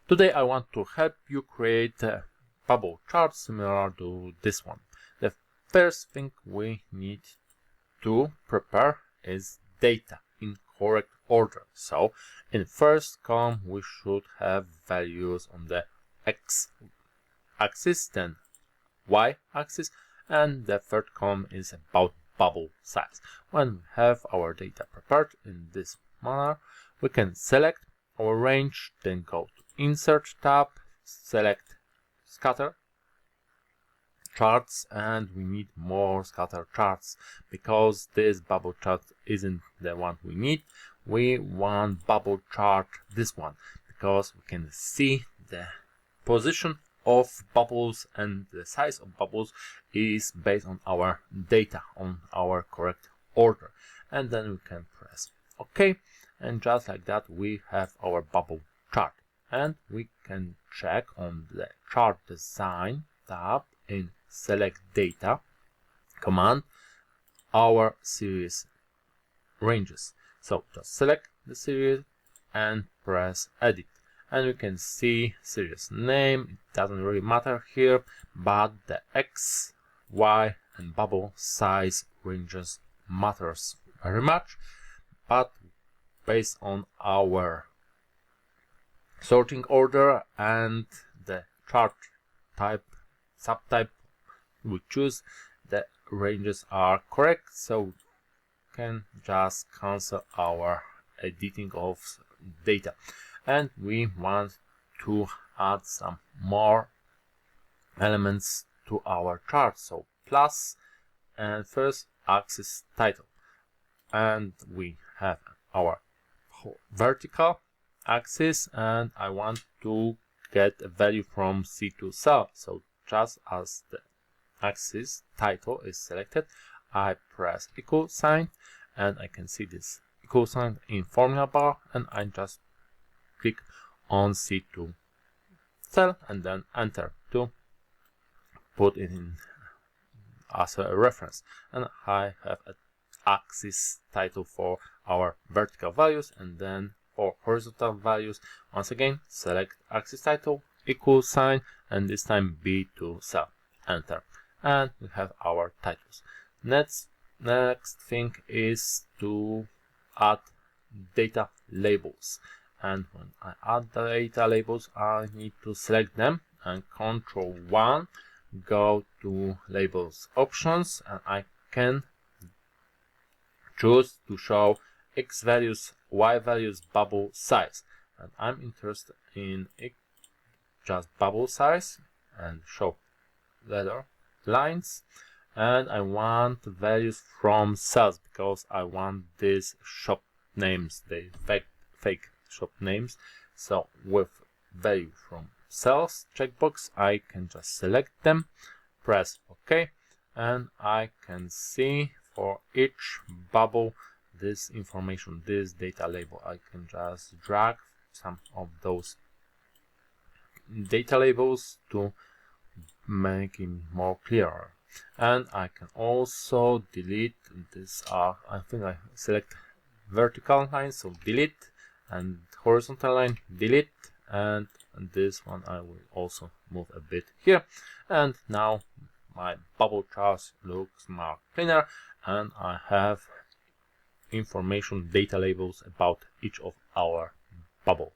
Today I want to help you create a bubble chart similar to this one. The first thing we need to prepare is data in correct order. So in first column we should have values on the x-axis, then y-axis, and the third column is about bubble size. When we have our data prepared in this manner, we can select our range, then go to Insert tab, select Scatter Charts, and we need more scatter charts because this bubble chart isn't the one we need. We want bubble chart, this one, because we can see the position of bubbles and the size of bubbles is based on our data, on our correct order. And then we can press OK, and just like that we have our bubble chart. And we can check on the chart design tab in select data command our series ranges. So just select the series and press edit, and we can see series name. It doesn't really matter here, but the X, Y and bubble size ranges matters very much. But based on our sorting order and the chart type, subtype we choose, the ranges are correct, so we can just cancel our editing of data. And we want to add some more elements to our chart, so plus and first axis title, and we have our vertical axis, and I want to get a value from C2 cell. So just as the axis title is selected, I press equal sign, and I can see this equal sign in formula bar, and I just click on C2 cell and then enter to put it in as a reference. And I have an axis title for our vertical values, and then for horizontal values, once again select axis title, equal sign, and this time B2 cell, enter, and we have our titles. Next thing is to add data labels, and when I add the data labels I need to select them and Ctrl+1, go to labels options, and I can choose to show X values, Y values, bubble size, and I'm interested in just bubble size and show letter lines, and I want values from cells because I want these shop names, the fake shop names. So with value from cells checkbox I can just select them, press OK, and I can see for each bubble this information, this data label. I can just drag some of those data labels to make it more clearer. And I can also delete this. I think I select vertical line, so delete, and horizontal line, delete, and this one I will also move a bit here. And now my bubble chart looks more cleaner, and I have information, data labels about each of our bubbles.